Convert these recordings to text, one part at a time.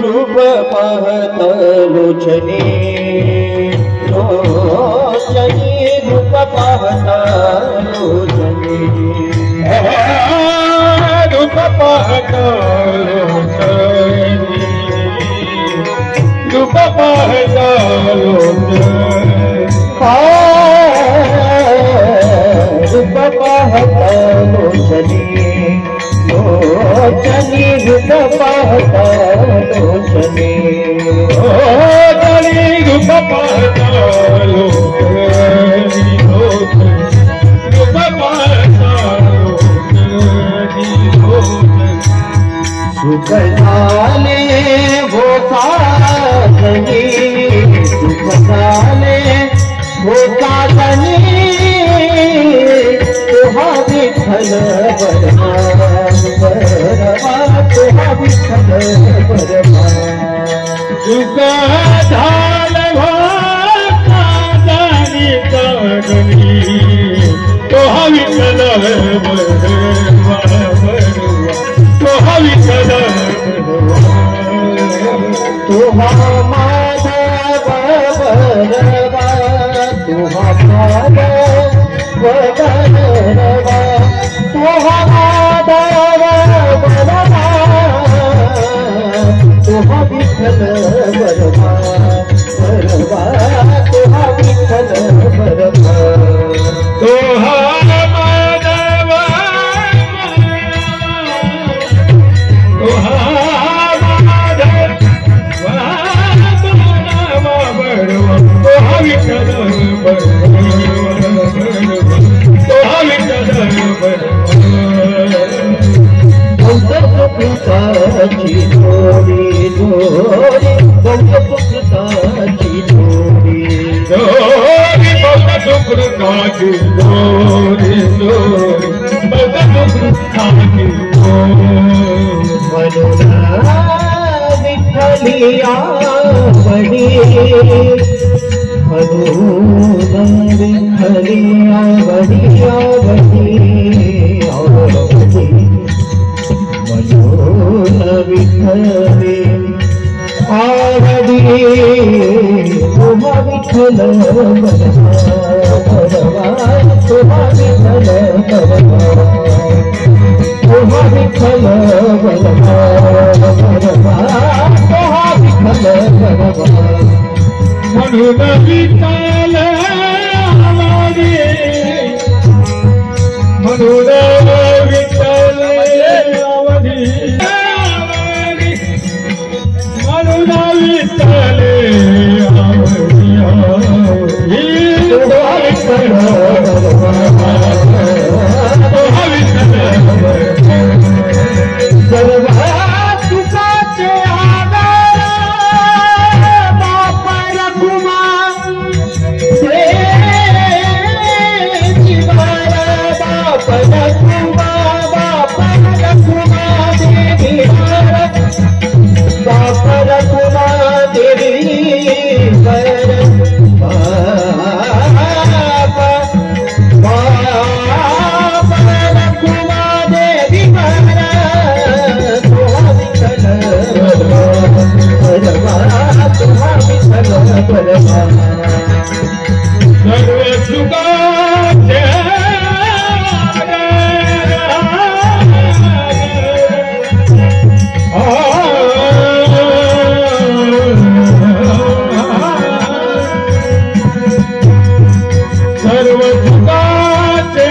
रूप पाहत लोचनी लोचनी रूप पाहत लोचनी रूप पाहत लोचनी रूप पाहत लोचनी रूप पाहत लोचनी लोचनी रूप पाहत लोचनी लोचनी रूप पाहत लोचनी रूप पाहत लोचनी सुख झाले वो साधनी सुख झाले वो साधनी तुहा विठ्ठल बरमा तुहा विठ्ठल बरमा सुख झाले वो साधनी तुहा विठ्ठल बरमा तुहा विठ्ठल तुहा माधव बरवा तुहा माधव बरवा तुहा माधव बरवा तुहा विठ्ठल बरवा बरवा तुहा विठ्ठल बरवा तुहा पुत्राची जोडी जोडी पुत्राची जोडी जोडी पुत्राची जोडी जोडी पुत्राची म्हणून विठ्ठलिया बडी म्हणून विठ्ठलिया बडिया बडी विठ्ठले आवडी तुहा विठ्ठल बरवा तुहा विठ्ठल बरवा तुहा विठ्ठल बरवा तुहा विठ्ठल बरवा म्हणून विठ्ठल आवडी म्हणून विठ्ठल आवडी विठ्ठले तुकाचे आदर बाप रघुमा जीवार बाप रघुमा बाप रघुमा देवीवार बाप रघुमा देवी पर बाप रघुमा देवी पर तुहा विठ्ठल बरवा तुहा विठ्ठल बरवा सुखाचे सर्व सुखाचे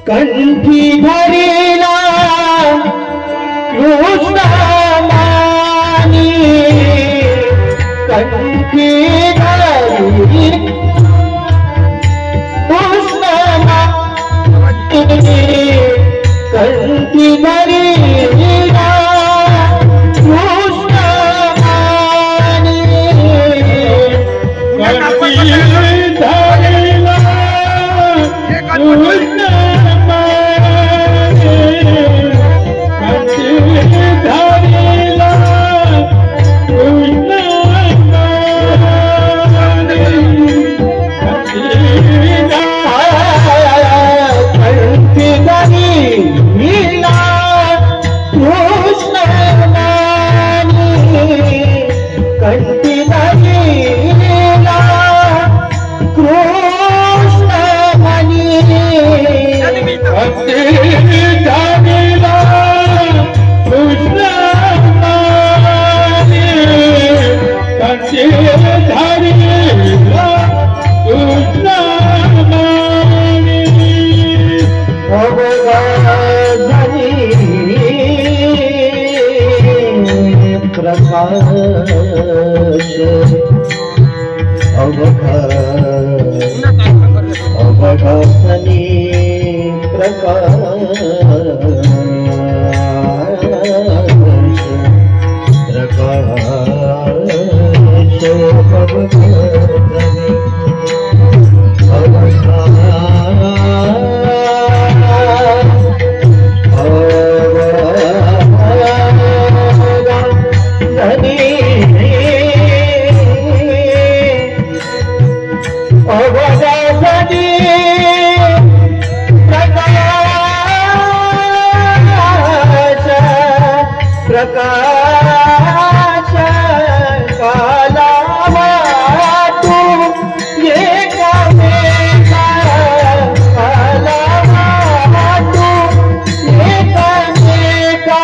कंठी धरिला कृष्णमानी कंठी धरी कृष्णमानी कंठी धरी अवघसनी प्रकाश प्रकाश काला तू ये कामेका काला तू ये कामेका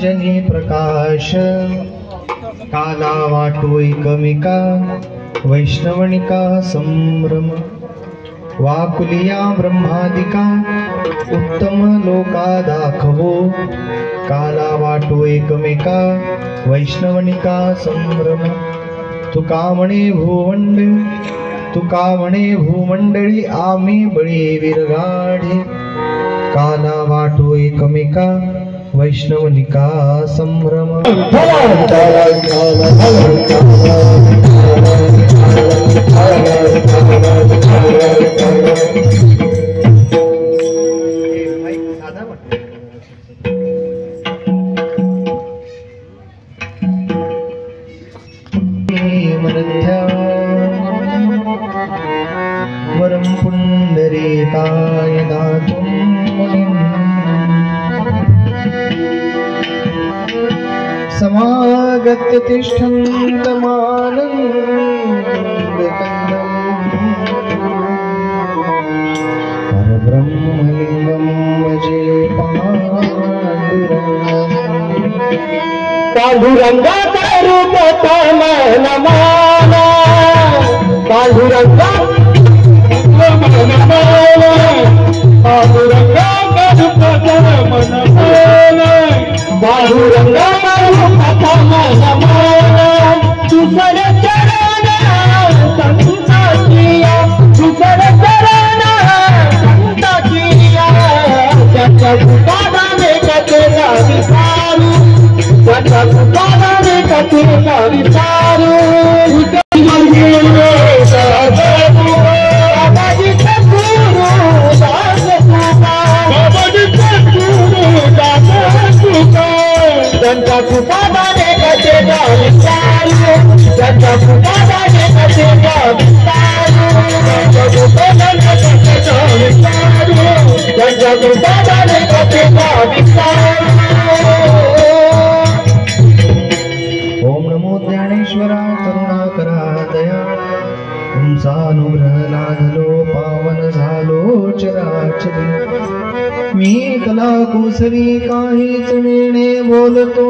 जनी प्रकाश काला वाटो एकमेका वैष्णवनिका संभ्रम वाकुलिया ब्रह्मादिका उत्तम लोका दाखवो काला वाटो एकमेका वैष्णवनिका संभ्रम तुका म्हणे भूमंडळी आम्ही बळी विरगाढे काला वाटो एकमेका वैष्णवनिका संभ्रम वरं पुंडरीकाय दातुं समागत्य तिष्ठन्तमानन्दकन्दं परब्रह्मलिङ्गं भजे पांडुरंगाचा रूप नमाना पांडुरंगा तुसर चरण संता किया तुसर चरण संता किया जगदाने कतेला विसारू जगदाने कतेला विसारू जंता कुटाने कतेला विसारू जंता कुटाने कतेला विसारू जंता कुटाने कतेला विसारू ओम नमो ज्ञानेश्वरा करुणाकरा दया तुमचानुग्रह लाधलो पावन झालो चराचरी मी कला कुसरी काहीच मिळणे बोलतो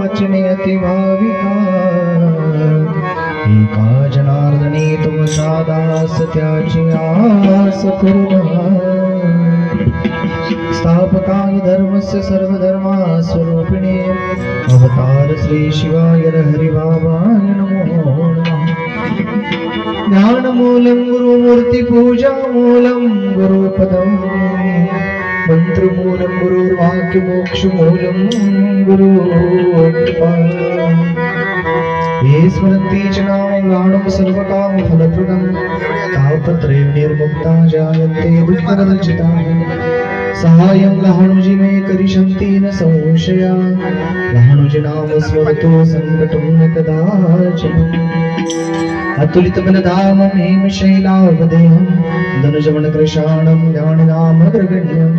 वचने अति भाविका एका जनार्दनी तुमचा दास त्याची आस पूर्ण स्थापकाय धर्मस्य सर्वधर्मा स्वरूपिणे अवतार श्री शिवाय हरि बाबाय नमो नमः ज्ञानमूलं गुरुमूर्तिपूजामूलं गुरुपदम् मन्त्रमूलं गुरुर्वाक्यमोक्षमूलं गुरुकृपा ये स्मरन्ति च नाम सर्वकामफलप्रदं तावत्त्रैव निर्मुक्ता जायन्ते दुःखरञ्जिताः सहायं लहानुजी मे करिष्यन्ति न संशया लहानुजी नाम स्मरतो संकटं न कदाचन अतुलित बलधामं हेमशैलावदेहं धनुजवनकृशाणं ज्ञाननामग्रगण्यं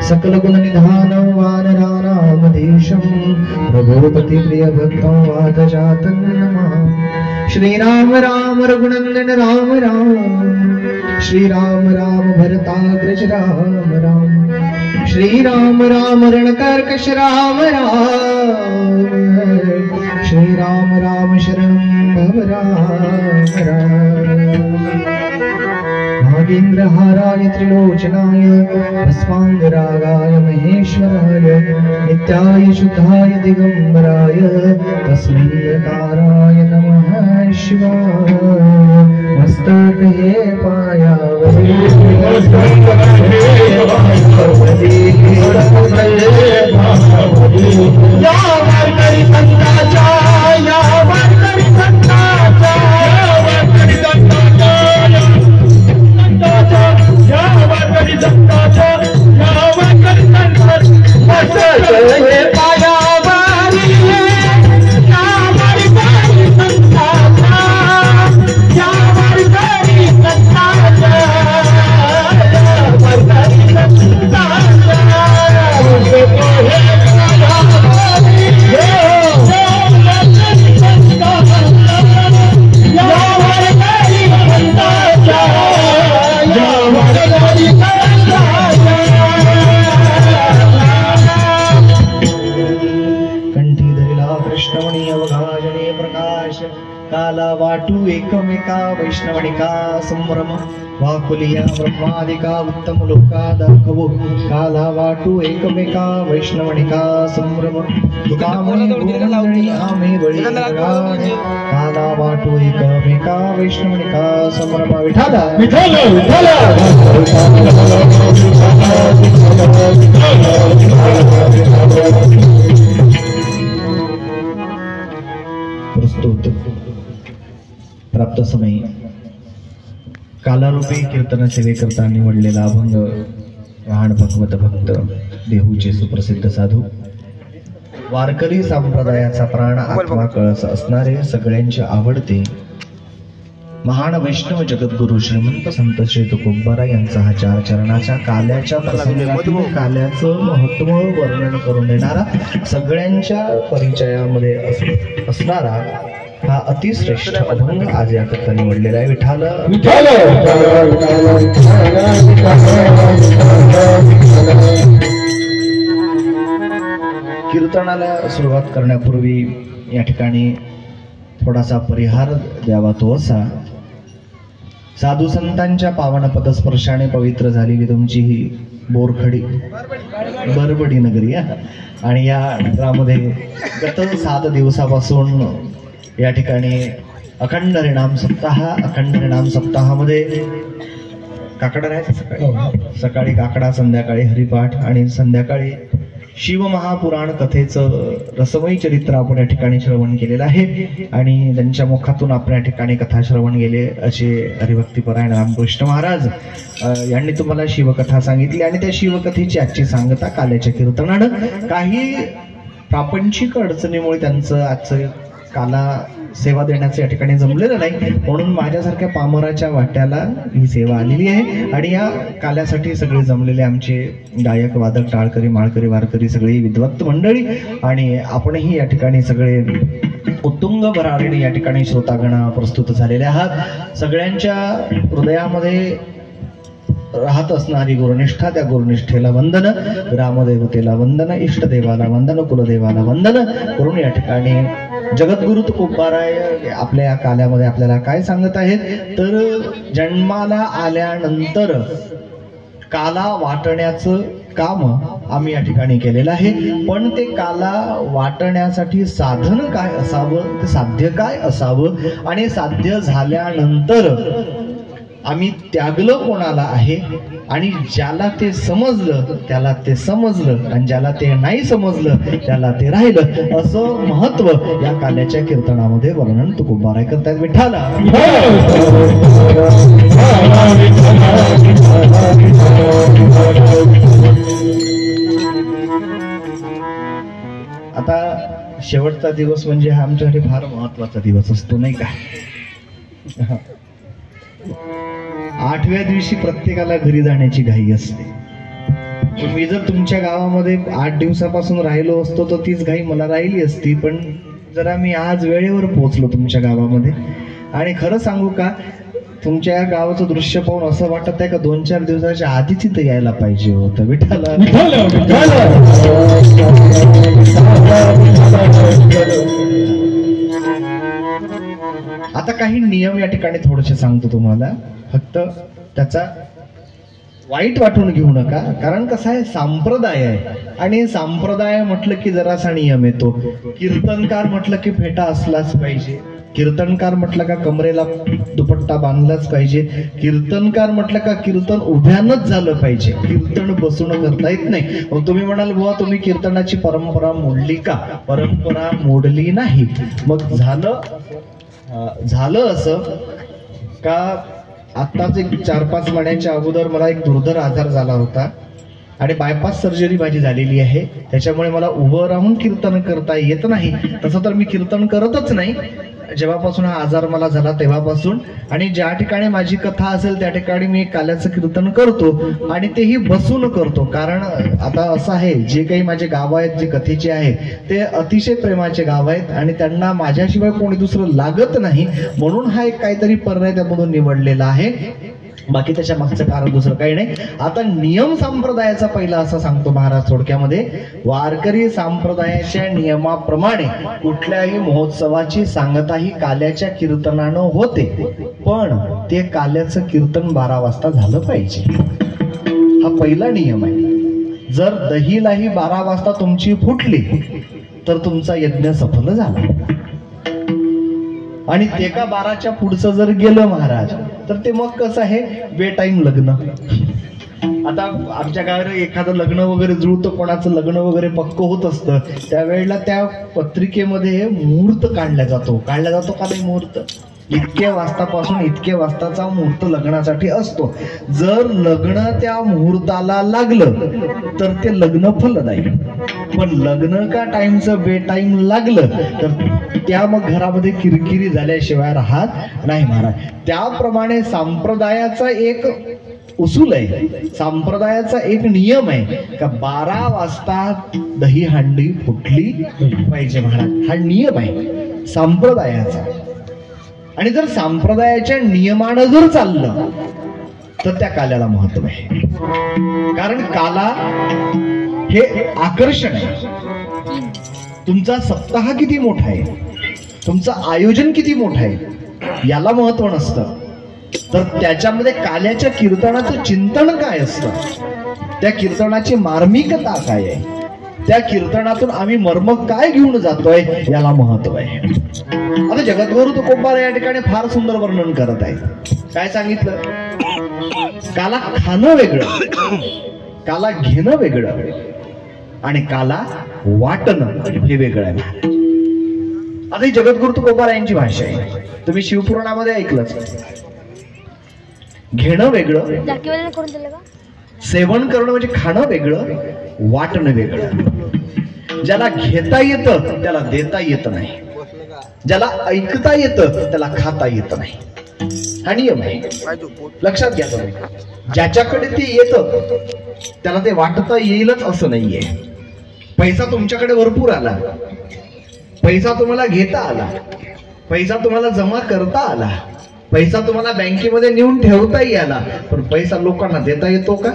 सकलगुणनिधानं वानरानामधीशं रघुपतिप्रियभक्तं वादजातं नमः श्रीराम राम रघुनन्दन राम राम श्रीराम राम भरताग्रज राम राम श्रीराम राम रणकर्कश राम राम श्रीराम राम शरणं भव राम राम नागेन्द्रहाराय त्रिलोचनाय भस्माङ्गरागाय महेश्वराय नित्याय शुद्धाय दिगम्बराय तस्मै नमः शिवाय मस्तके पायावरे काला वाटू एकमेका वैष्णवनिका संभ्रम वाकुलिया ब्रह्मादिका उत्तम लोका दाखवो काला वाटू एकमेका वैष्णवनिका संभ्रम कामणी आम्ही बळी काला वाटू एकमेका वैष्णवनिका संभ्रम विठाला प्रस्तुत प्राप्त समय कालारूपी कीर्तन सेवेकरता निवडलेला अभंग लहान भगवत भक्त देहूचे सुप्रसिद्ध साधू वारकरी संप्रदायाचा प्राण आत्मा कळस असणारे सगळ्यांचे आवडते महान वैष्णव जगद्गुरु श्रीमंत संत श्री तुकोबारा यांचा हा चार चरणाच्या काल्याच्या प्रसंगातील काल्याचं महत्व वर्णन करून देणारा सगळ्यांच्या परिचयामध्ये असणारा हा अतिश्रेष्ठ अभंग आज याकरता निवडलेला आहे विठाल कीर्तनाला सुरुवात करण्यापूर्वी या ठिकाणी थोडासा परिहार द्यावा तो असा साधू संतांच्या पावन पदस्पर्शाने पवित्र झालेली तुमची ही बोरखडी बरबडी नगरी आणि या नगरामध्ये गत 7 दिवसापासून या ठिकाणी अखंड हरिनाम सप्ताहामध्ये काकडा राहायचं सकाळी काकडा संध्याकाळी हरिपाठ आणि संध्याकाळी शिवमहापुराण कथेचं रसमयी चरित्र आपण या ठिकाणी श्रवण केलेलं आहे आणि त्यांच्या मुखातून आपण या ठिकाणी कथा श्रवण केले असे हरिभक्तीपरायण रामकृष्ण महाराज यांनी तुम्हाला शिवकथा सांगितली आणि त्या शिवकथेची आजची सांगता काल्याच्या कीर्तनानं काही प्रापंचिक अडचणीमुळे त्यांचं आजचं काला सेवा देण्याचं या ठिकाणी जमलेलं नाही म्हणून माझ्यासारख्या पामराच्या वाट्याला ही सेवा आलेली आहे आणि या काल्यासाठी सगळे जमलेले आमचे गायक वादक टाळकरी माळकरी वारकरी सगळी विद्वत्त मंडळी आणि आपणही या ठिकाणी सगळे उत्तुंग भरारीने या ठिकाणी श्रोतागण प्रस्तुत झालेले आहात सगळ्यांच्या हृदयामध्ये राहत असणारी गुरुनिष्ठा त्या गुरुनिष्ठेला वंदन ग्रामदेवतेला वंदन इष्टदेवाला वंदन कुलदेवाला वंदन करून या ठिकाणी जगद्गुरु तुकोबाराय आपल्या या काल्यामध्ये आपल्याला काय सांगत आहेत तर जन्माला आल्यानंतर काला वाटण्याचं काम आम्ही या ठिकाणी केलेलं आहे. पण ते काला वाटण्यासाठी साधन काय असावं, ते साध्य काय असावं, आणि साध्य झाल्यानंतर आम्ही त्यागलं कोणाला आहे, आणि ज्याला ते समजलं त्याला ते समजलं, आणि ज्याला ते नाही समजलं त्याला ते राहिलं, असं महत्व या काल्याच्या कीर्तनामध्ये वर्णन तुकोबाराय करतायत. विठ्ठला आता शेवटचा दिवस म्हणजे हा आमच्यासाठी फार महत्वाचा दिवस असतो, नाही का? 8व्या दिवशी प्रत्येकाला घरी जाण्याची घाई असते. पण मी जर तुमच्या गावामध्ये 8 दिवसापासून राहिलो असतो तर तीच घाई मला राहिली असती. पण जरा मी आज वेळेवर पोहोचलो तुमच्या गावामध्ये, आणि खरं सांगू का, तुमच्या या गावाचं दृश्य पाहून असं वाटत आहे का 2-4 दिवसाच्या आधीच इथं यायला पाहिजे होतं. विठ्ठला आता काही नियम या ठिकाणी थोडेसे सांगतो तुम्हाला, फक्त त्याचा वाईट वाटून घेऊ नका. कारण कसं आहे, संप्रदाय आहे, आणि संप्रदाय म्हटलं की जरासा नियम येतो. कीर्तनकार म्हटलं की फेटा असलाच पाहिजे, कीर्तनकार म्हटलं का कमरेला दुपट्टा बांधलाच पाहिजे, कीर्तनकार म्हटलं का कीर्तन उभ्यानच झालं पाहिजे, कीर्तन बसून करता येत नाही. मग तुम्ही म्हणाल बुवा तुम्ही कीर्तनाची परंपरा मोडली का? परंपरा मोडली नाही. मग झालं असं का, आत्ताच एक 4-5 महिन्यांच्या अगोदर मला एक दुर्धर आजार झाला होता, आणि बायपास सर्जरी माझी झालेली आहे. त्याच्यामुळे मला उभं राहून कीर्तन करता येत नाही. तसं तर मी कीर्तन करतच नाही जेव्हापासून हा आजार मला झाला तेव्हापासून, आणि ज्या ठिकाणी माझी कथा असेल त्या ठिकाणी मी काल्याचं कीर्तन करतो, आणि तेही बसून करतो. कारण आता असं आहे, जे काही माझे गाव आहेत जे कथेचे आहेत ते अतिशय प्रेमाचे गाव आहेत, आणि त्यांना माझ्याशिवाय कोणी दुसरं लागत नाही, म्हणून हा एक काहीतरी पर्याय त्यामधून निवडलेला आहे. बाकी त्याच्या मागचं कारण दुसरं काही नाही. आता नियम संप्रदायाचा पहिला असं सांगतो महाराज थोडक्यामध्ये. वारकरी संप्रदायाच्या नियमाप्रमाणे कुठल्याही महोत्सवाची सांगता ही काल्याच्या कीर्तनानं होते, पण ते काल्याचं कीर्तन 12 वाजता झालं पाहिजे. हा पहिला नियम आहे. जर दहीलाही 12 वाजता तुमची फुटली तर तुमचा यज्ञ सफल झाला, आणि ते का 12च्या पुढचं जर गेलं महाराज तर ते मग कसं आहे, बेटाईम लग्न. आता आमच्या गावात एखादं लग्न वगैरे जुळतं, कोणाचं लग्न वगैरे पक्क होत असतं, त्यावेळेला त्या पत्रिकेमध्ये मुहूर्त काढला जातो का नाही मुहूर्त, इतक्या वाजतापासून इतक्या वाजताचा मुहूर्त लग्नासाठी असतो. जर लग्न त्या मुहूर्ताला लागलं तर ते लग्न फलदायी, पण लग्न का टाइमचं बेटाईम लागलं तर त्या मग घरामध्ये किरकिरी झाल्याशिवाय राहत नाही महाराज. त्याप्रमाणे संप्रदायाचा एक उसूल आहे, संप्रदायाचा एक नियम आहे का 12 वाजता दही हांडी फुटली पाहिजे महाराज. हा नियम आहे संप्रदायाचा, आणि जर संप्रदायाच्या नियमानं जर चाललं तर त्या काल्याला महत्व आहे. कारण काला हे आकर्षण आहे. तुमचा सप्ताह किती मोठा आहे, तुमचं आयोजन किती मोठं आहे याला महत्व नसतं, तर त्याच्यामध्ये काल्याच्या कीर्तनाचं चिंतन काय असतं, त्या कीर्तनाची मार्मिकता काय आहे, त्या कीर्तनातून आम्ही मर्म काय घेऊन जातोय याला महत्व आहे. आता जगद्गुरु तुकोबार या ठिकाणी फार सुंदर वर्णन करत आहे. काय सांगितलं, काला खाणं वेगळं, काला घेणं वेगळं, आणि काला वाटणं हे वेगळं आहे. आता ही जगद्गुरु तुकोबार यांची भाषा आहे, तुम्ही शिवपुराणामध्ये ऐकलंच. घेणं वेगळं, सेवन करणं म्हणजे खाणं वेगळं, वाटणं वेगळं. ज्याला घेता येतं त्याला देता येत नाही, ज्याला ऐकता येतं त्याला खाता येत नाही. हा नियम आहे, लक्षात घ्या तुम्ही. ज्याच्याकडे ते येतं त्याला ते वाटता येईलच असं नाहीये. पैसा तुमच्याकडे भरपूर आला, पैसा तुम्हाला घेता आला, पैसा तुम्हाला जमा करता आला, पैसा तुम्हाला बँकेमध्ये नेऊन ठेवताही आला, पण पैसा लोकांना देता येतो का?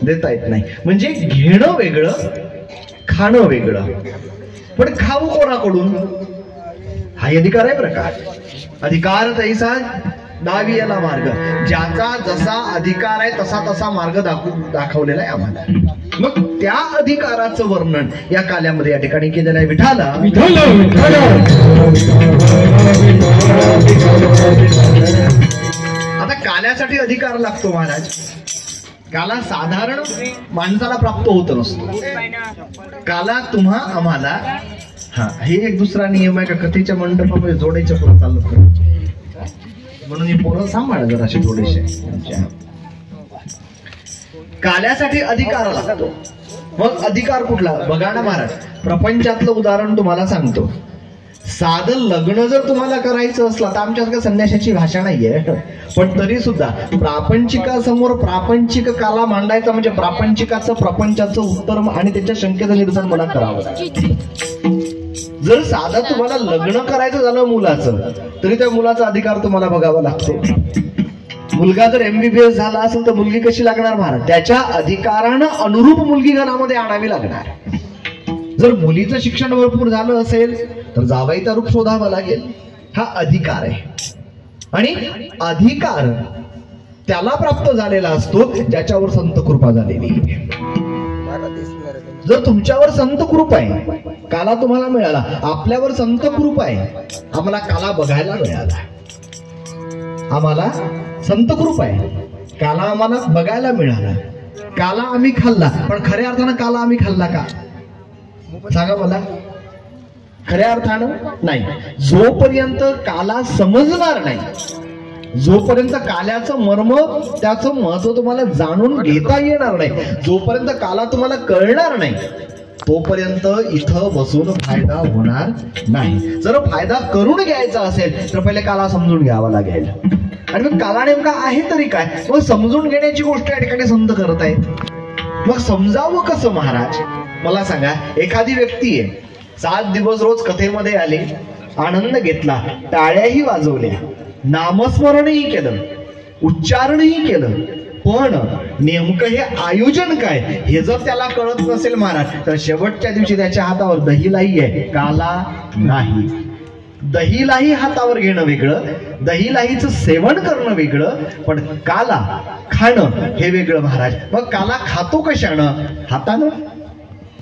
देता येत नाही. म्हणजे घेणं वेगळं, खाणं वेगळं. पण खाऊ कोणाकडून? हा अधिकार आहे बरं का. अधिकार तैसा दहावीला मार्ग, ज्याचा जसा अधिकार आहे तसा तसा मार्ग दाखवलेला आहे आम्हाला. मग त्या अधिकाराचं वर्णन या काल्यामध्ये या ठिकाणी केलेलं आहे. विठाला आता काल्यासाठी अधिकार लागतो महाराज. काला साधारण माणसाला प्राप्त होत नसतो. काला तुम्हा आम्हाला, हा हे एक दुसरा नियम आहे का कथेच्या मंडपामध्ये जोडायच्या पुढे चालत नाही, म्हणून ही पोरं सांभाळा जरा असे थोडेसे. काल्यासाठी अधिकार लागतो. मग अधिकार कुठला बघा ना महाराज. प्रपंचातलं उदाहरण तुम्हाला सांगतो. साधं लग्न जर तुम्हाला करायचं असलं तर आमच्यात का संन्यासाची भाषा नाहीये, पण तरी सुद्धा प्रापंचिकासमोर प्रापंचिक काला मांडायचा म्हणजे प्रापंचिकाचं प्रपंचाचं उत्तर आणि त्याच्या शंकेचं निरसन मला करावं लागेल. जर साधं तुम्हाला लग्न करायचं झालं मुलाचं, तरी त्या मुलाचा अधिकार तुम्हाला बघावा लागतो. मुलगा जर MBBS झाला असेल तर मुलगी कशी लागणार महाराज? त्याच्या अधिकारानं अनुरूप मुलगी घरामध्ये आणावी लागणार. जर मुलीचं शिक्षण भरपूर झालं असेल तर जावईचा रूप शोधावा लागेल. हा अधिकार आहे. आणि अधिकार त्याला प्राप्त झालेला असतो ज्याच्यावर संत कृपा झालेली. जर तुमच्यावर संत कृपा आहे, काला तुम्हाला मिळाला, आपल्यावर संत कृपा आहे, आम्हाला काला बघायला मिळाला, आम्हाला संत कृपा आहे, काला आम्हाला बघायला मिळाला, काला आम्ही खाल्ला. पण खऱ्या अर्थानं काला आम्ही खाल्ला का सांगा मला? खऱ्या अर्थानं नाही. जोपर्यंत काला समजणार नाही, जोपर्यंत काल्याचं मर्म त्याचं महत्व तुम्हाला जाणून घेता येणार नाही, जोपर्यंत काला तुम्हाला कळणार नाही, तोपर्यंत इथं बसून फायदा होणार नाही. जर फायदा करून घ्यायचा असेल तर पहिले काला समजून घ्यावा लागेल. आणि मग काला नेमका आहे तरी काय? मग समजून घेण्याची गोष्ट या ठिकाणी संत करत आहेत. मग समजावं कसं महाराज मला सांगा. एखादी व्यक्ती आहे, 7 दिवस रोज कथेमध्ये आले, आनंद घेतला, टाळ्याही वाजवल्या, नामस्मरणही केलं, उच्चारणही केलं, पण नेमकं हे आयोजन काय हे जर त्याला कळत नसेल महाराज, तर शेवटच्या दिवशी त्याच्या हातावर दहीलाही आहे, काला नाही. दहीलाही हातावर घेणं वेगळं, दहीलाहीचं सेवन करणं वेगळं, पण काला खाणं हे वेगळं महाराज. मग काला खातो कशानं? हातानं.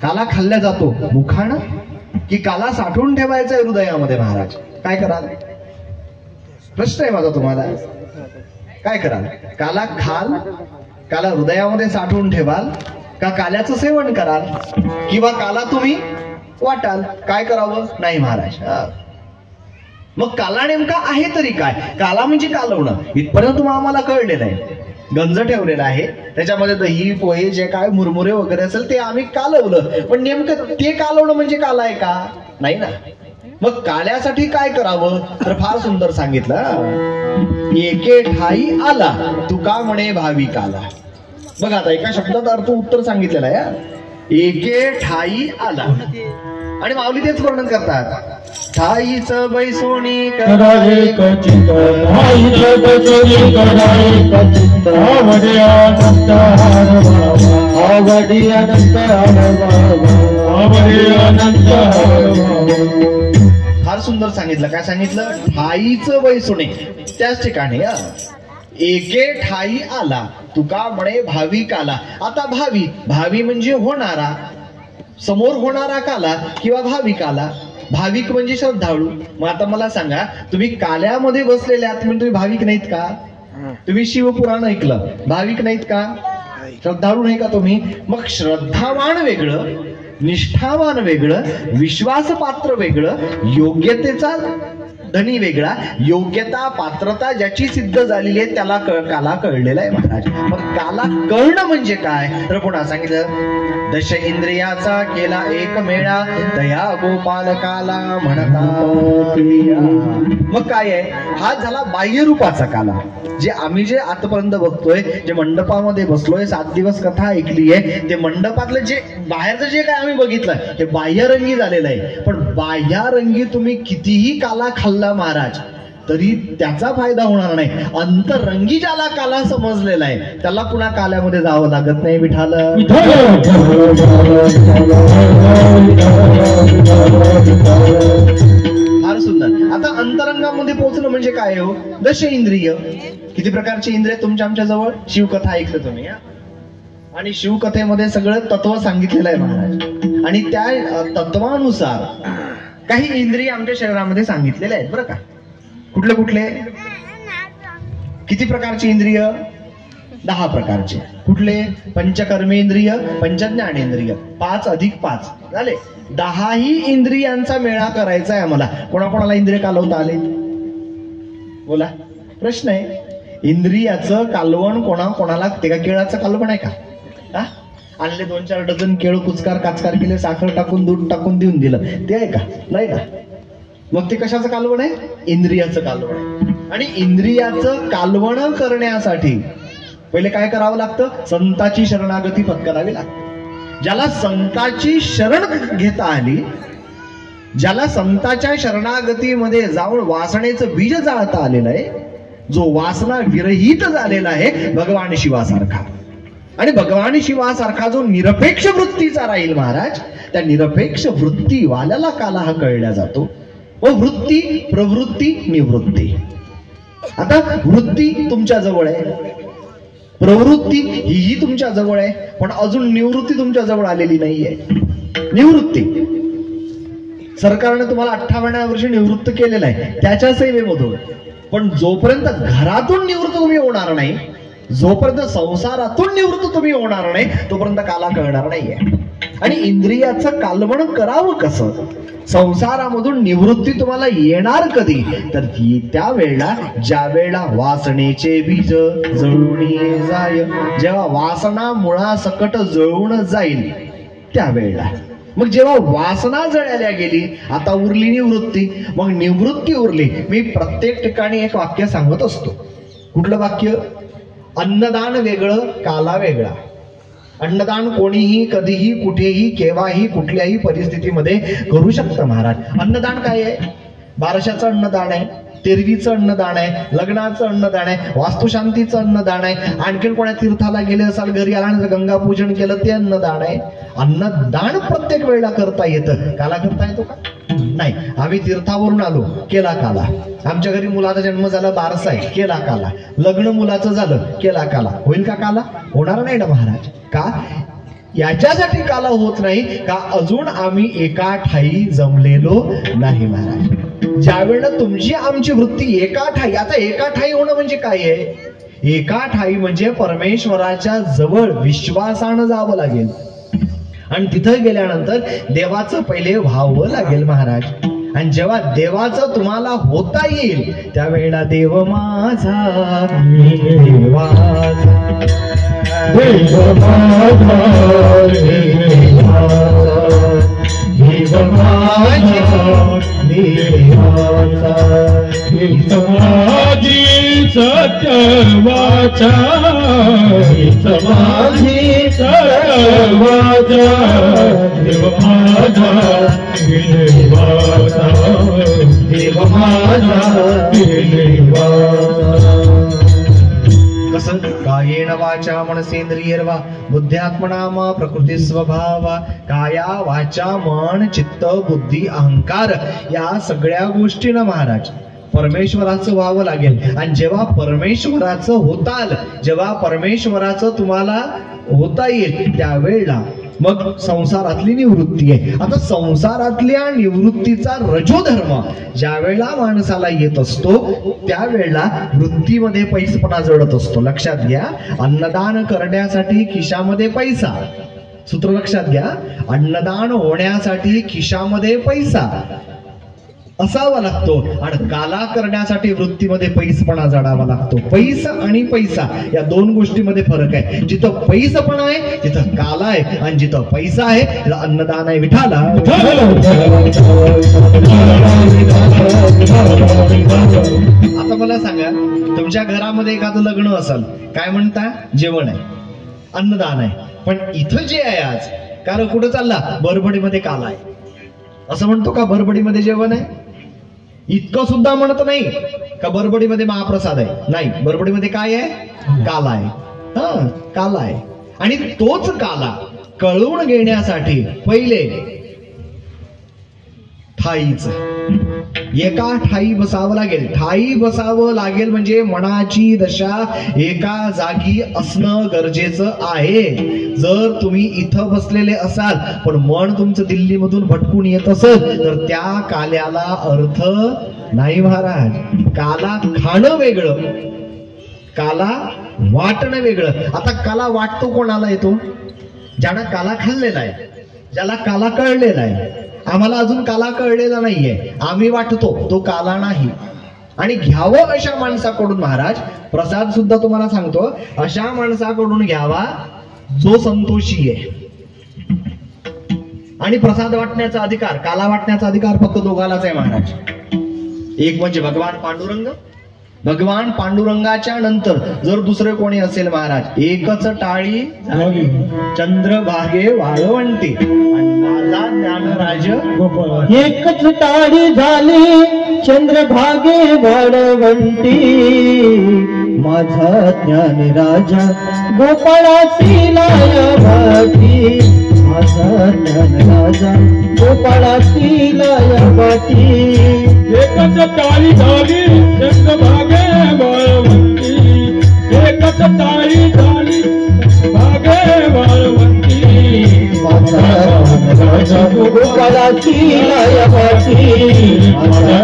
काला खाल्ल्या जातो मुखानं, की काला साठवून ठेवायचा आहे हृदयामध्ये महाराज? काय कराल? प्रश्न आहे माझा तुम्हाला. काय कराल? काला खाल, काला हृदयामध्ये साठवून ठेवाल, का काल्याचं सेवन कराल, किंवा काला तुम्ही वाटाल? काय करावं? नाही महाराज. मग काला नेमका आहे तरी काय? काला म्हणजे कालवणं. इथपर्यंत तुम्हाला आम्हाला कळलेलं आहे. गंज ठेवलेला आहे, त्याच्यामध्ये दही पोहे जे काय मुरमुरे वगैरे असेल ते आम्ही कालवलं, पण नेमकं ते कालवणं म्हणजे काला आहे का? नाही ना. मग काल्यासाठी काय करावं? तर फार सुंदर सांगितलं. एके ठाई आला तुका म्हणे भावी काला. बघा आता एका शब्दात अर्थ उत्तर सांगितलेला आहे. एके ठाई आला, आणि माऊली तेच वर्णन करतात. ठाईच बैसोणी करावे कचित, ठाईच बैसोणी करावे कचित, आवडी अनंत हार बाबा, आवडी अनंत हार बाबा, आवडी अनंत हार बाबा. फार सुंदर सांगितलं. काय सांगितलं? ठाईच बैसोणी. त्याच ठिकाणी एके ठाई आला तुका म्हणे भावी काला. आता भावी, भावी म्हणजे होणारा, समोर होणारा काला किंवा भावी काला. भाविक म्हणजे श्रद्धाळू. मग आता मला सांगा, तुम्ही काल्यामध्ये बसलेले आहात म्हणजे तुम्ही भाविक नाहीत का? तुम्ही शिवपुराण ऐकलं, भाविक नाहीत का? श्रद्धाळू नाही का तुम्ही? मग श्रद्धावान वेगळं, निष्ठावान वेगळं, विश्वासपात्र वेगळं, योग्यतेचा धनी वेगळा. योग्यता पात्रता ज्याची सिद्ध झालेली आहे त्याला काला कळलेला आहे महाराज. मग काला कळणं म्हणजे काय? तर पुन्हा सांगितलं. दश इंद्रियाचा केला एक मेळा, दया गोपाल काला म्हणता. मग काय आहे? हा झाला बाह्य रूपाचा काला, जे आम्ही जे आतापर्यंत बघतोय, जे मंडपामध्ये बसलोय, 7 दिवस कथा ऐकली आहे, ते मंडपातलं जे बाहेरचं जे काय आम्ही बघितलं ते बाह्यरंगी झालेलं आहे. पण बाह्यरंगी तुम्ही कितीही काला खाल्ला महाराज तरी त्याचा फायदा होणार नाही. अंतरंगी ज्याला काला समजलेला आहे त्याला पुन्हा काल्यामध्ये जावं लागत नाही. विठाल फार फार सुंदर. आता अंतरंगामध्ये पोहोचणं म्हणजे काय हो? 10 इंद्रिय. किती प्रकारची इंद्रिय तुमच्या आमच्या जवळ? शिवकथा ऐकलं तुम्ही, आणि शिवकथेमध्ये सगळं तत्व सांगितलेलं आहे महाराज, आणि त्या तत्वानुसार काही इंद्रिय आमच्या शरीरामध्ये सांगितलेले आहेत बरं का. कुठले कुठले? किती प्रकारची इंद्रिय? 10 प्रकारचे. कुठले? पंचकर्मेंद्रिय, पंचज्ञानेंद्रिय, 5 अधिक 5 झाले 10 ही इंद्रियांचा मेळा करायचा आहे आम्हाला. कोणाकोणाला इंद्रिय कालवता आले? बोला. प्रश्न आहे, इंद्रियाचं कालवण कोणाला? ते का केळाचं कालवण आहे का? आणले 2-4 डझन केळ कुचकार काचकार केले, साखर टाकून दूध टाकून देऊन दिलं, ते आहे का? नाही का? मग ते कशाचं कालवण आहे? इंद्रियाचं कालवण आहे. आणि इंद्रियाचं कालवण करण्यासाठी पहिले काय करावं लागतं? संताची शरणागती पत्करावी लागते. ज्याला संताची शरण घेता आली, ज्याला संताच्या शरणागतीमध्ये जाऊन वासनेचं बीज जाळता आलेलं आहे, जो वासना विरहित झालेला आहे भगवान शिवासारखा, आणि भगवान शिवासारखा जो निरपेक्ष वृत्तीचा राहील महाराज, त्या निरपेक्ष वृत्तीवाल्याला काला हा कळला जातो. व वृत्ती, प्रवृत्ती, निवृत्ती. आता वृत्ती तुमच्या जवळ आहे, प्रवृत्ती ही तुमच्या जवळ आहे, पण अजून निवृत्ती तुमच्या जवळ आलेली नाहीये. निवृत्ती सरकारने तुम्हाला 58व्या वर्षी निवृत्त केलेलं आहे त्याच्या सेवेमधून, पण जोपर्यंत घरातून निवृत्त तुम्ही होणार नाही, जोपर्यंत संसारातून निवृत्त तुम्ही होणार नाही, तोपर्यंत काला कळणार नाहीये. आणि इंद्रियाचं कालवण करावं कसं? संसारामधून निवृत्ती तुम्हाला येणार कधी? तर त्या वेळेला, ज्या वेळेला वासनेचे बीज जळून जाय, जेव्हा वासना मुळासकट जळून जाईल त्यावेळेला. मग जेव्हा वासना जळायला गेली, आता उरली निवृत्ती. मग निवृत्ती उरली. मी प्रत्येक ठिकाणी एक वाक्य सांगत असतो. कुठलं वाक्य? अन्नदान वेगळं, काला वेगळा. अन्नदान कोणीही, कधीही, कुठेही, केव्हाही, कुठल्याही परिस्थितीमध्ये करू शकतं महाराज. अन्नदान काय आहे? बारशाचं अन्नदान आहे, तेरवीचं अन्नदान आहे, लग्नाचं अन्नदान आहे, वास्तुशांतीचं अन्नदान आहे, आणखीन कोणा तीर्थाला गेले असाल, घरी आल्यानंतर गंगा पूजन केलं ते अन्नदान आहे. अन्नदान प्रत्येक वेळेला करता येतं. काला करता येतो का? नाही. आम्ही तीर्थावरून आलो, केला काला. आमच्या घरी मुलाचा जन्म झाला, बारसा आहे, केला काला. लग्न मुलाचं झालं, केला काला. होईल का काला? होणार नाही ना महाराज. का? याच्यासाठी काला होत नाही का अजून आम्ही एका ठाई जमलेलो नाही महाराज. ज्या वेळेला तुमची आमची वृत्ती एका ठाई, आता एका ठाई होणं म्हणजे काय आहे? एका ठाई म्हणजे परमेश्वराच्या जवळ विश्वासानं जावं लागेल, आणि तिथं गेल्यानंतर देवाचं पहिले व्हावं लागेल महाराज. आणि जेव्हा देवाचं तुम्हाला होता येईल त्यावेळेला देव माझा, देव माझा, देव माझा, देव माझा, समाधी सत्यवाचा, समाधी सत्यवाचा, देव माझा, देवाचा, देव माझा, देवाचा. कसं? कायेन वाचा मनसेंद्रियर्वा बुद्ध्यात्मना मा प्रकृती स्वभावा. काया वाचा मन चित्त बुद्धी अहंकार या सगळ्या गोष्टींना महाराज परमेश्वराचं व्हावं लागेल. आणि जेव्हा परमेश्वराचं होताल, जेव्हा परमेश्वराचं तुम्हाला होता येईल त्यावेळेला मग संसारातली निवृत्ती आहे. आता संसारातल्या निवृत्तीचा रजोधर्म ज्या वेळेला माणसाला येत असतो त्यावेळेला वृत्तीमध्ये पैसेपणा जडत असतो. लक्षात घ्या, अन्नदान करण्यासाठी खिशामध्ये पैसा, सूत्र लक्षात घ्या, अन्नदान होण्यासाठी खिशामध्ये पैसा असावा लागतो, आणि काला करण्यासाठी वृत्तीमध्ये पैसपणा जडावा लागतो. पैसा आणि पैसा या दोन गोष्टीमध्ये फरक आहे. जिथं पैसपणा आहे तिथं काला आहे, आणि जिथं पैसा आहे तिथं अन्नदान आहे. विठाला आता मला सांगा, तुमच्या घरामध्ये एखादं लग्न असेल, काय म्हणता? जेवण आहे, अन्नदान आहे. पण इथं जे आहे आज, कारण कुठं चालला? बरबडीमध्ये काला आहे असं म्हणतो का? बरबडीमध्ये जेवण आहे इतकं सुद्धा म्हणत नाही का बरबडीमध्ये महाप्रसाद आहे. नाही, बरबडीमध्ये काय आहे? काला आहे. हा, काला आहे. आणि तोच काला कळून घेण्यासाठी पहिले ठाईच. एका ठाई बसावं लागेल. ठाई बसावं लागेल म्हणजे मनाची दशा एका जागी असणं गरजेचं आहे. जर तुम्ही इथं बसलेले असाल पण मन तुमचं दिल्लीमधून भटकून येत असेल तर त्या काल्याला अर्थ नाही महाराज. काला खाणं वेगळं, काला वाटणं वेगळं. आता काला वाटतो कोणाला येतो? ज्यानं काला खाल्लेला आहे, ज्याला काला कळलेला आहे. आम्हाला अजून काला कळलेला नाहीये, आम्ही वाटतो, तो काला नाही. आणि घ्यावं अशा माणसाकडून महाराज प्रसाद सुद्धा तुम्हाला सांगतो, अशा माणसाकडून घ्यावा जो संतोषी आहे. आणि प्रसाद वाटण्याचा अधिकार, काला वाटण्याचा अधिकार फक्त दोघालाच आहे महाराज. एक म्हणजे भगवान पांडुरंग. भगवान पांडुरंगाच्या नंतर जर दुसरे कोणी असेल महाराज, एकच टाळी चंद्रभागे वाळवंटी आणि माझा ज्ञानराज गोपाळ. एकच टाळी झाली चंद्रभागे वाळवंटी, माझा ज्ञान राजा गोपाळाची लायवाटी, माझा ज्ञान राजा गोपाळाची लायवाटी. एकच टाळी झाली चंद्रभागे वाळवंटी, एकच टाळी झाली भागे वाळवंटी, माझा राजा गोपाळाची लायवाटी, माझा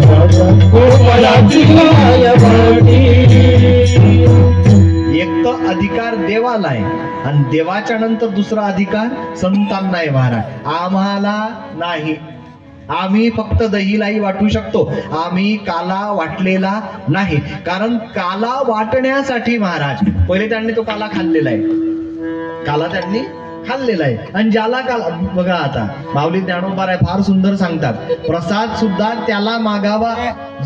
राजा गोपाळाची लायवाटी. एक तर अधिकार देवाला आहे आणि देवाच्या नंतर दुसरा अधिकार संतांना आहे महाराज. आम्हाला नाही. आम्ही फक्त दहीलाई वाटू शकतो, आम्ही काला वाटलेला नाही. कारण काला वाटण्यासाठी महाराज पहिले त्यांनी तो काला खाल्लेला आहे, काला त्यांनी खाल्लेला आहे. आणि ज्याला काला, बघा आता माऊली ज्ञानोबा आहे फार सुंदर सांगतात, प्रसाद सुद्धा त्याला मागावा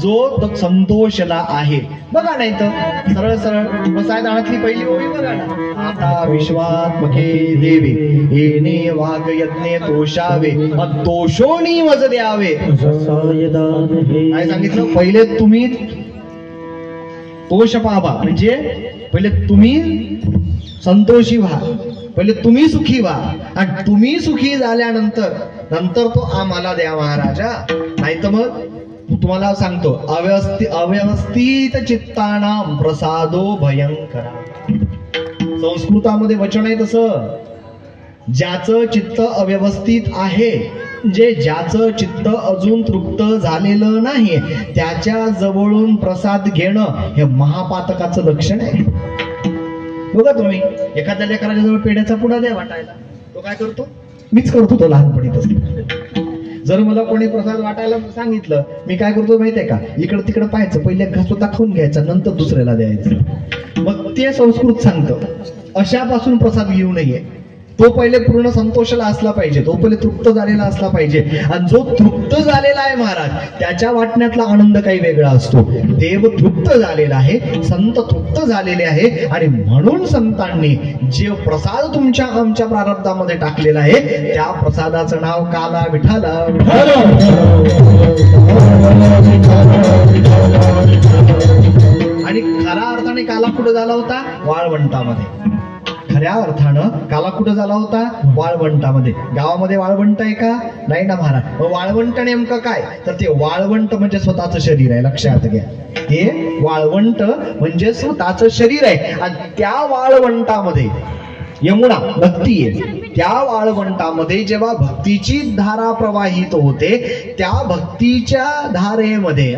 जो संतोषला आहे. बघा नाही तर सरळ सरळ प्रसाद आणतली पहिली ओळी बघा ना, आता विश्वात्मके देवी येणे वाघ यज्ञे तोषावे तोषोनी वज द्यावे. काय सांगितलं? पहिले तुम्ही तोष पाहा, म्हणजे पहिले तुम्ही संतोषी व्हा, पहिले तुम्ही सुखी व्हा आणि तुम्ही सुखी झाल्यानंतर नंतर तो आम्हाला द्या महाराजा. नाही तर मग तुम्हाला सांगतो, अव्यवस्थित चित्तानाम प्रसादो भयंकरा. संस्कृतामध्ये वचन आहे तसं, ज्याचं चित्त अव्यवस्थित आहे, जे ज्याचं चित्त अजून तृप्त झालेलं नाही, त्याच्या जवळून प्रसाद घेणं हे महापातकाचं लक्षण आहे. बघा तुम्ही एखाद्या लेकराच्या जवळ पेढ्याचा पुडा द्या वाटायला, तो काय करतो? मीच करतो तो लहानपणी तसं. जर मला कोणी प्रसाद वाटायला सांगितलं, मी काय करतो माहितीये का? इकडं तिकडं पाहायचं, पहिले घास दाखवून घ्यायचा, नंतर दुसऱ्याला द्यायचं. मग ते संस्कृत सांगतं अशापासून प्रसाद घेऊ नये. तो पहिले पूर्ण संतोषाला असला पाहिजे, तो पहिले तृप्त झालेला असला पाहिजे. आणि जो तृप्त झालेला आहे महाराज, त्याच्या वाटण्यातला आनंद काही वेगळा असतो. देव तृप्त झालेला आहे, संत तृप्त झालेले आहे. आणि म्हणून संतांनी जे प्रसाद तुमच्या आमच्या प्रारब्धामध्ये टाकलेला आहे, त्या प्रसादाचं नाव काला विठाला. आणि खऱ्या अर्थाने काला कुठं झाला होता? वाळवंटामध्ये. खऱ्या अर्थानं काला कुठं झाला होता? वाळवंटामध्ये. गावामध्ये वाळवंट आहे का? नाही ना महाराज. वाळवंट नेमकं काय? तर ते वाळवंट म्हणजे स्वतःचं शरीर आहे, लक्षात घ्या. हे वाळवंट म्हणजे स्वतःचं शरीर आहे. आणि त्या वाळवंटामध्ये यमुना भक्ती आहे. त्या वाळवंटामध्ये जेव्हा भक्तीची धारा प्रवाहित होते, त्या भक्तीच्या धारेमध्ये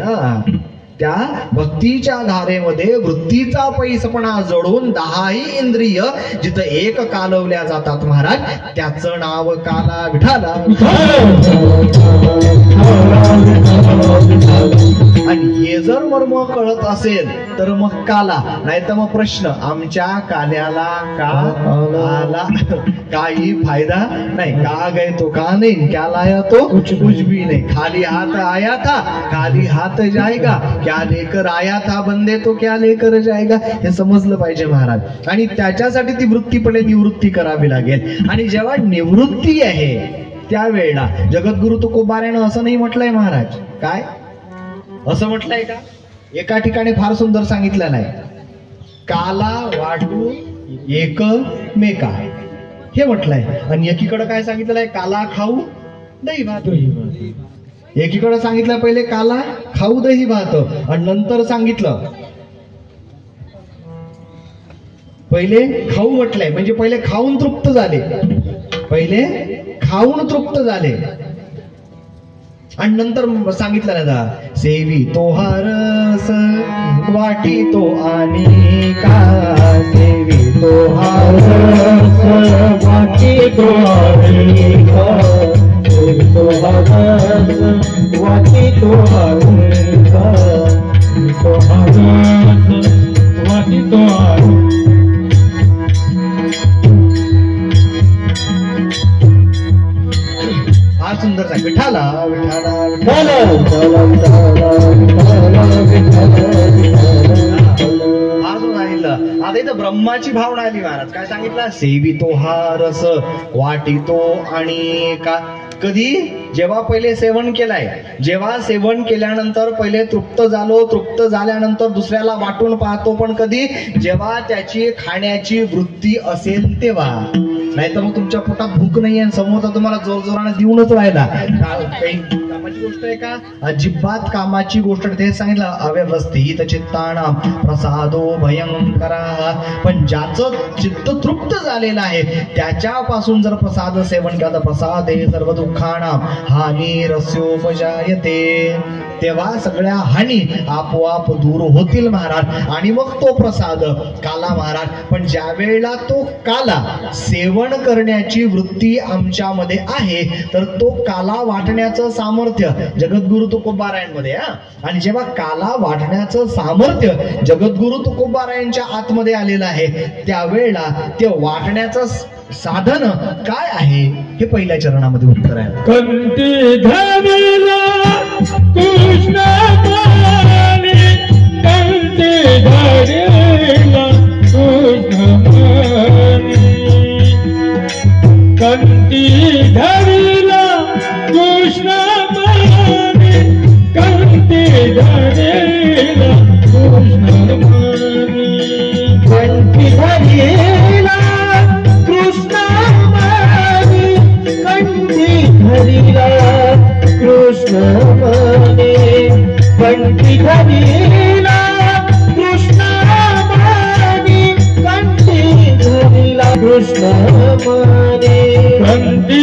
त्या भक्तीच्या धारेमध्ये वृत्तीचा पैसपणा जोडून 10 इंद्रिय जिथं एक कालवल्या जातात महाराज, त्याचं नाव काला विठाला. आणि हे जर मर्म कळत असेल तर मग काला, नाही तर मग प्रश्न, आमच्या काल्याला का आला? काही फायदा नाही. का गए तो का नहीं, क्या लाया तो कुछ भी नहीं. खाली हाथ आया था, खाली हाथ जाएगा. क्या लेकर आया था बंदे तो क्या लेकर जाएगा, हे समजलं पाहिजे महाराज. आणि त्याच्यासाठी ती वृत्ती पहिले निवृत्ती करावी लागेल. आणि जेव्हा निवृत्ती आहे त्यावेळेला जगद्गुरु तुकोबाऱ्यानं असं नाही म्हटलंय महाराज. काय असं म्हटलंय का? एका ठिकाणी फार सुंदर सांगितलेलं आहे, काला वाटू एकमेका हे म्हटलंय. आणि एकीकडे काय सांगितलेलं आहे? काला खाऊ दही भात. एकीकडे सांगितलं पहिले काला खाऊ दही भात आणि नंतर सांगितलं पहिले खाऊ म्हटलंय म्हणजे पहिले खाऊन तृप्त झाले, पहिले खाऊन तृप्त झाले आणि नंतर सांगितलं ना सेवी तो हारस वाटी तो आणि का, सेवी तो हारस वाटी तो आणि का, सेवी तो हारस वाटी तो आणि का, तो हारस वाटी तो आणि हा सुंदर सांग विठाला विठाला विठाला हा जो सांगितलं आता इथं ब्रह्माची भावना आली महाराज. काय सांगितलं सेवी तो हा रस वाटी तो आणि का. कधी जेव्हा पहिले सेवन केलाय, जेव्हा सेवन केल्यानंतर पहिले तृप्त झालो, तृप्त झाल्यानंतर दुसऱ्याला वाटून पाहतो, पण कधी जेव्हा त्याची खाण्याची वृत्ती असेल तेव्हा. नाही तर मग तुमच्या पोटात भूक नाही आणि समोरचा तुम्हाला जोरजोराने देऊनच राहिला. काही कामाची गोष्ट आहे का? अजिबात कामाची गोष्ट. ते सांगितलं अव्यवस्थित चित्तानां प्रसादो भयंकरा. पण ज्याचं चित्त तृप्त झालेलं आहे त्याच्यापासून जर प्रसाद सेवन केलं तर प्रसादे सर्व दुःखानां हानी रस्योपजायते. तेव्हा सगळ्या हानी आपोआप दूर होतील महाराज. आणि मग तो प्रसाद काला महाराज. पण ज्या वेळेला तो काला सेवन करण्याची वृत्ती आमच्यामध्ये आहे तर तो काला वाटण्याचं सामर्थ्य जगद्गुरु तुकोबारायण मध्ये आणि जेव्हा काला वाटण्याचं सामर्थ्य जगद्गुरु तुकोबारायांच्या आतमध्ये आलेलं आहे त्यावेळेला ते वाटण्याचं साधन काय आहे हे पहिल्या चरणामध्ये उत्तर आहे. कंठी धरला कृष्ण माने, कंठी धरला कृष्ण माने, कंठी धरला कृष्ण माने, कंठी धरला कृष्ण माने, कंठी धरला कृष्ण माने, कंठी धरला कृष्ण माने, कंठी धरला कृष्ण माने, कंठी धरला कृष्ण माने, कंठी